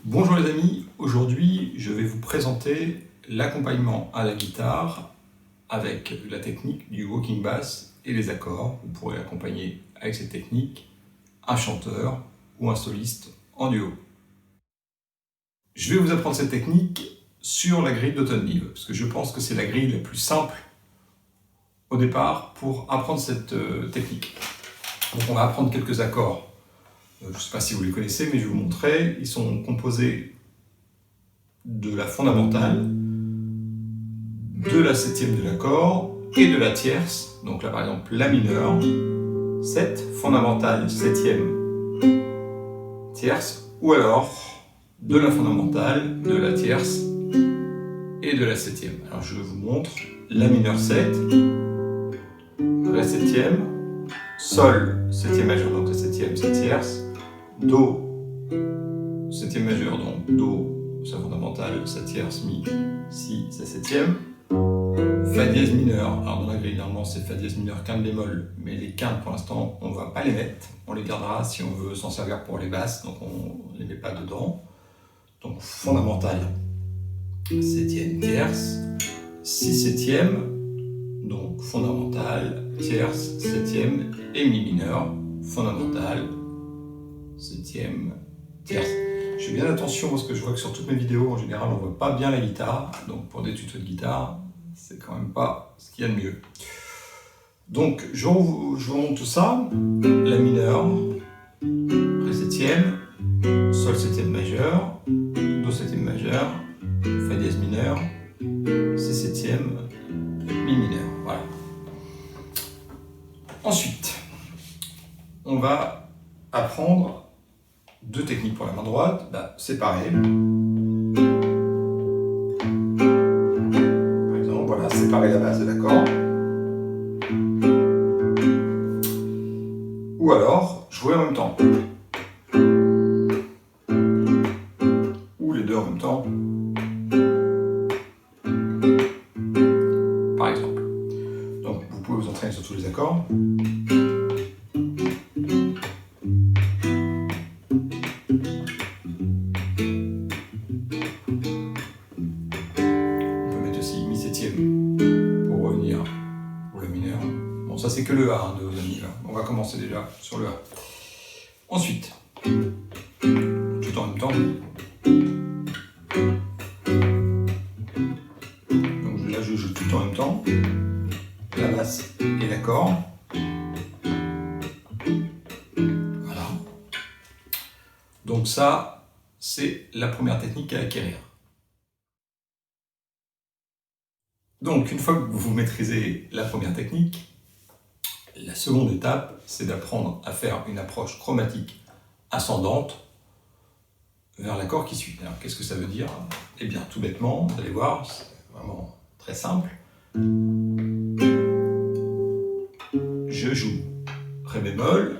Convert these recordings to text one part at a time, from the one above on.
Bonjour les amis, aujourd'hui je vais vous présenter l'accompagnement à la guitare avec la technique du walking bass et les accords. Vous pourrez accompagner avec cette technique un chanteur ou un soliste en duo. Je vais vous apprendre cette technique sur la grille d'Automne-Live parce que je pense que c'est la grille la plus simple au départ pour apprendre cette technique. Donc on va apprendre quelques accords. Je ne sais pas si vous les connaissez, mais je vais vous montrer. Ils sont composés de la fondamentale, de la septième de l'accord et de la tierce. Donc là, par exemple, la mineure, 7, fondamentale, septième, tierce, ou alors de la fondamentale, de la tierce et de la septième. Alors je vous montre la mineure 7, la septième, sol, septième majeur, donc la septième, sa tierce, do, septième majeur, donc do, sa fondamentale, sa tierce, mi, si, sa septième, fa dièse mineur. Alors dans la grille, normalement c'est fa dièse mineur, quinte bémol, mais les quintes pour l'instant on ne va pas les mettre, on les gardera si on veut s'en servir pour les basses, donc on ne les met pas dedans. Donc fondamentale, septième, tierce, si septième, donc fondamentale, tierce, septième et mi mineur, fondamentale, septième, tierce. Je fais bien attention parce que je vois que sur toutes mes vidéos, en général, on ne voit pas bien la guitare. Donc pour des tutos de guitare, c'est quand même pas ce qu'il y a de mieux. Donc je vous montre tout ça. La mineure, ré septième, sol septième majeur, do septième majeur, fa dièse mineur, si septième, mi mineur. Voilà. Ensuite, on va apprendre deux techniques pour la main droite, séparer. Par exemple, voilà, séparer la base de l'accord. Ou alors, jouer en même temps. Ou les deux en même temps. Par exemple. Donc, vous pouvez vous entraîner sur tous les accords. Pour revenir pour le mineur. Bon, ça c'est que le A de la. On va commencer déjà sur le A. Ensuite, tout en même temps. Donc là je joue tout en même temps. La basse et l'accord. Voilà. Donc ça, c'est la première technique à acquérir. Donc, une fois que vous maîtrisez la première technique, la seconde étape, c'est d'apprendre à faire une approche chromatique ascendante vers l'accord qui suit. Alors, qu'est-ce que ça veut dire? Eh bien, tout bêtement, vous allez voir, c'est vraiment très simple. Je joue Ré bémol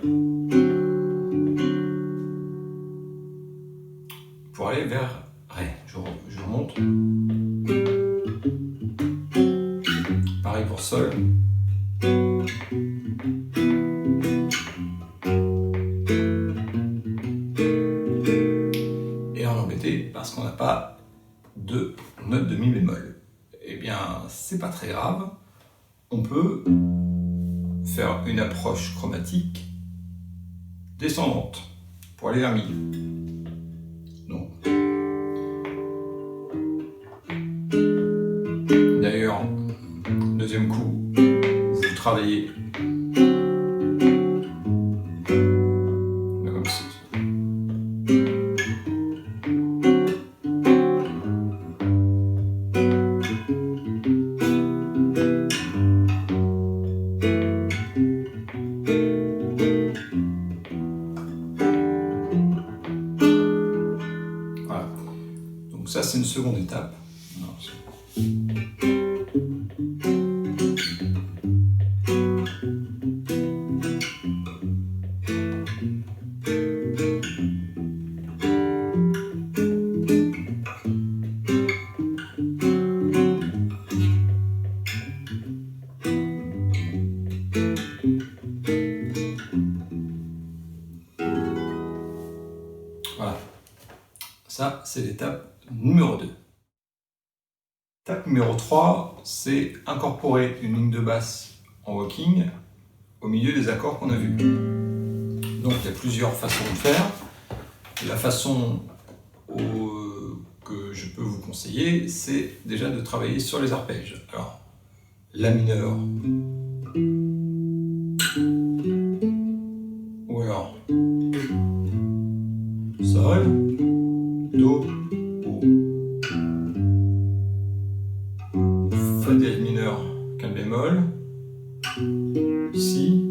pour aller vers Ré. Je remonte. Pareil pour Sol. Et on est embêté parce qu'on n'a pas de note de mi bémol. Eh bien, c'est pas très grave. On peut faire une approche chromatique descendante pour aller vers mi. Donc, d'ailleurs, deuxième coup, vous travaillez comme ceci. Voilà, ça c'est l'étape numéro 2. Étape numéro 3, c'est incorporer une ligne de basse en walking au milieu des accords qu'on a vus. Donc il y a plusieurs façons de faire. La façon que je peux vous conseiller, c'est déjà de travailler sur les arpèges. Alors, La mineur, ou alors Sol, Do, O. Fa dièse mineur, qu'un bémol, Si,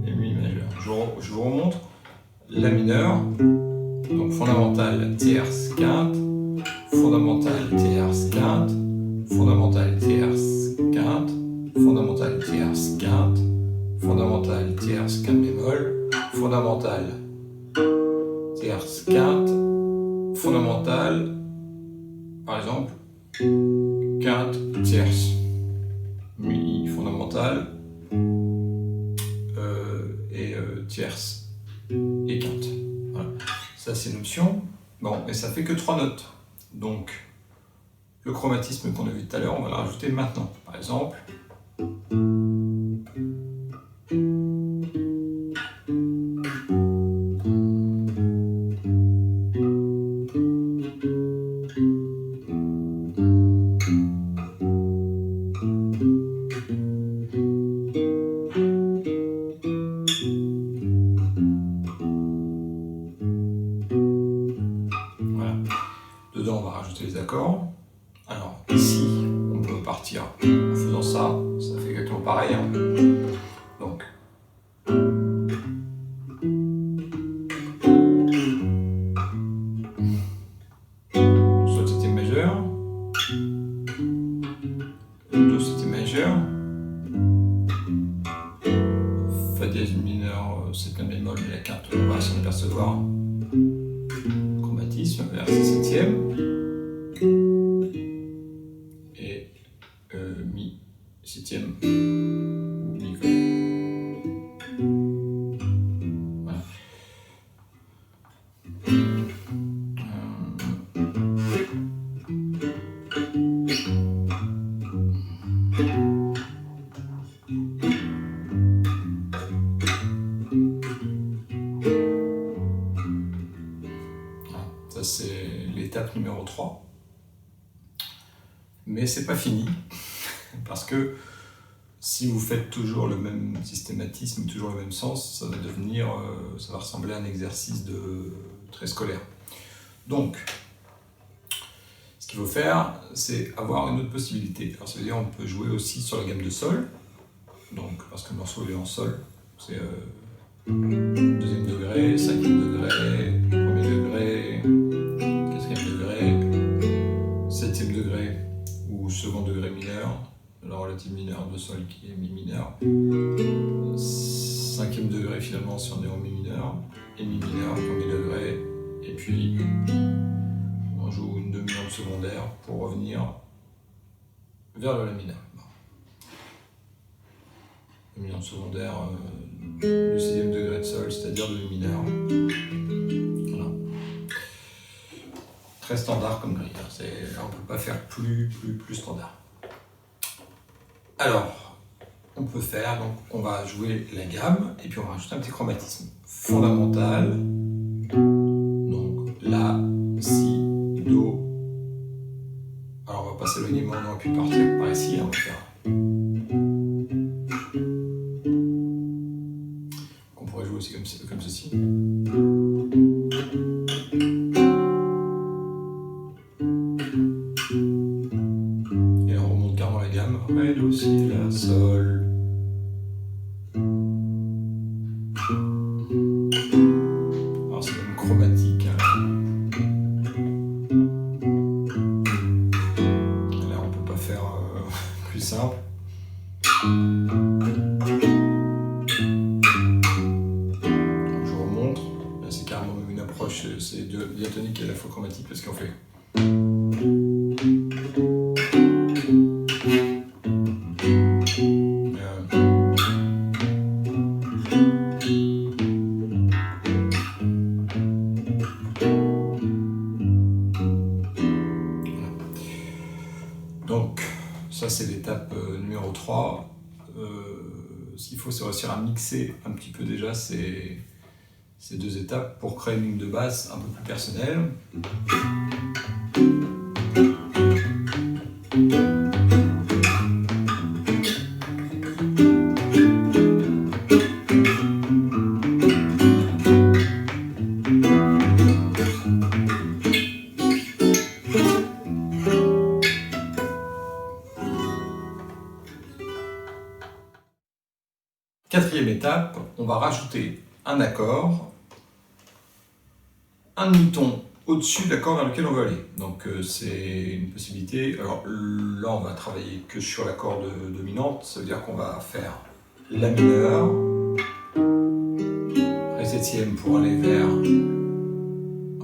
et Mi majeur. Je vous remontre La mineur, donc fondamentale, tierce, quinte, fondamentale, tierce, quinte, fondamentale, tierce, quinte, fondamentale, tierce, quinte, fondamentale, tierce, quinte bémol, fondamentale, tierce, quinte, fondamentale, par exemple, quinte, tierce, mi fondamentale et tierce et quinte. Voilà. Ça c'est une option. Bon, et ça fait que 3 notes. Donc, le chromatisme qu'on a vu tout à l'heure, on va le rajouter maintenant. Par exemple, voilà. Dedans, on va rajouter les accords. Alors, ici, on peut partir en faisant ça. Ça fait exactement pareil. Hein. Donc, Sol septième majeur, Do septième majeur, Fa dièse mineur septième bémol, mais la quinte, on va s'en apercevoir. Chromatisme vers la septième et Mi septième ou Mi. Voilà. Ça c'est l'étape numéro 3. Mais c'est pas fini, parce que si vous faites toujours le même systématisme, toujours le même sens, ça va devenir, ça va ressembler à un exercice très scolaire. Donc, ce qu'il faut faire, c'est avoir une autre possibilité. Alors ça veut dire on peut jouer aussi sur la gamme de Sol, donc parce que le morceau il est en Sol, c'est deuxième degré, cinquième degré, premier degré, quatrième degré, septième degré ou second degré mineur, la relative mineure de Sol qui est Mi mineur, cinquième degré finalement si on est en Mi mineur, et Mi mineur, premier degré, et puis on joue une demi-onde secondaire pour revenir vers le La mineur. Demi-onde secondaire du 6e degré de Sol, c'est-à-dire de Mi mineur. Voilà. Très standard comme grille, on ne peut pas faire plus standard. Alors, on peut faire, donc on va jouer la gamme et puis on va rajouter un petit chromatisme fondamental. Donc La, Si, Do. Alors on va pas s'éloigner, mais on aurait pu partir par ici, on va faire. Qu'on pourrait jouer aussi comme ceci. Ré, Do, Si, La, Sol. Alors c'est même chromatique. Hein. entendu qu'il y a la faute chromatique parce qu'on fait. Donc, ça c'est l'étape numéro 3. Ce qu'il faut, c'est réussir à mixer un petit peu déjà ces deux étapes pour créer une ligne de basse un peu plus personnelle. Quatrième étape, on va rajouter un accord, un demi-ton au-dessus de l'accord vers lequel on veut aller. Donc c'est une possibilité. Alors là, on va travailler que sur l'accord dominante, ça veut dire qu'on va faire La mineur, Ré septième pour aller vers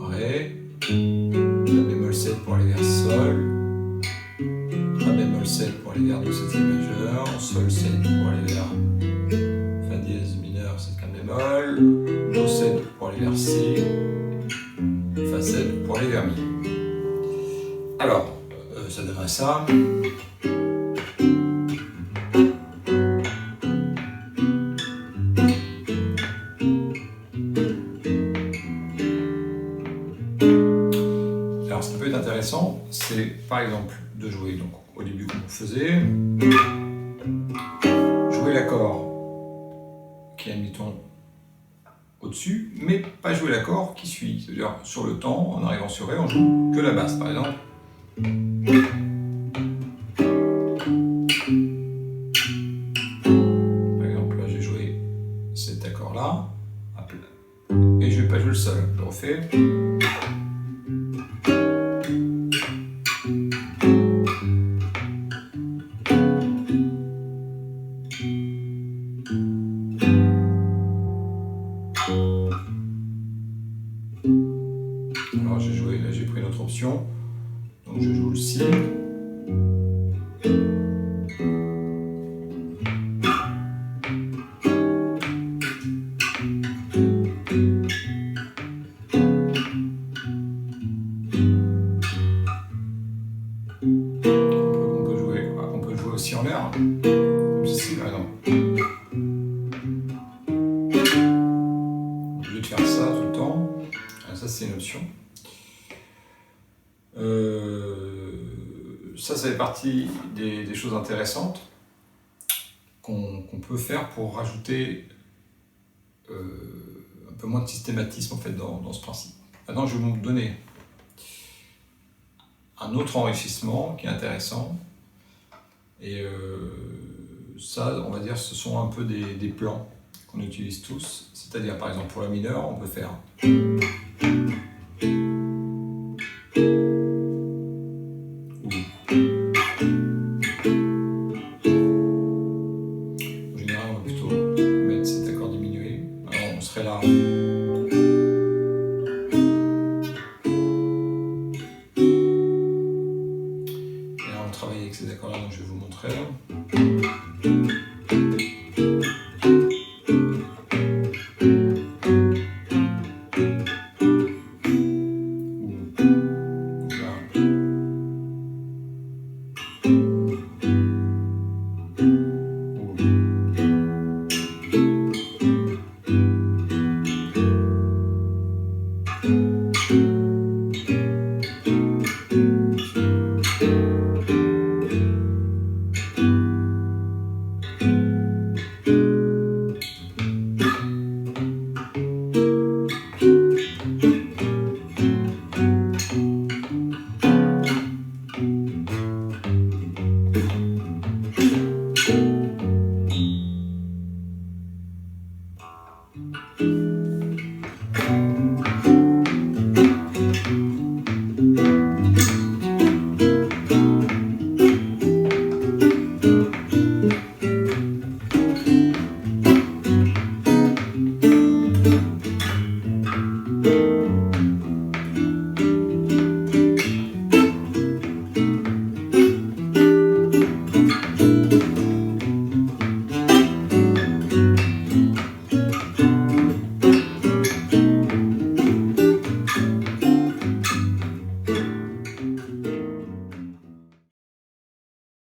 Ré, La bémol 7 pour aller vers Sol, Fa bémol 7 pour aller vers Do septième majeur, Sol 7 pour aller vers Fa dièse mineur 7 quinte bémol, Do 7 pour aller vers Si, Fa 7 pour aller vers Mi. Alors, ça donnerait ça. Alors, ce qui peut être intéressant, c'est par exemple de jouer donc, au début comme on faisait, jouer l'accord qui est un demi-ton au-dessus, mais pas jouer l'accord qui suit. C'est-à-dire sur le temps, en arrivant sur Ré, on joue que la basse, par exemple. Par exemple, là j'ai joué cet accord-là, et je ne vais pas jouer le Sol. Je refais. Alors j'ai joué, là j'ai pris une autre option, donc je joue le Si. On peut jouer aussi en l'air, comme ici par exemple. Au lieu de faire ça tout le temps, ça c'est une option. Ça fait partie des choses intéressantes qu'on peut faire pour rajouter un peu moins de systématisme en fait, dans ce principe. Maintenant, je vais vous donner un autre enrichissement qui est intéressant. Et ça, on va dire, ce sont un peu des plans qu'on utilise tous. C'est-à-dire, par exemple, pour la mineure, on peut faire... En général, on va plutôt mettre cet accord diminué. Alors, on serait là. Et là, on travaille avec ces accords-là, donc je vais vous montrer.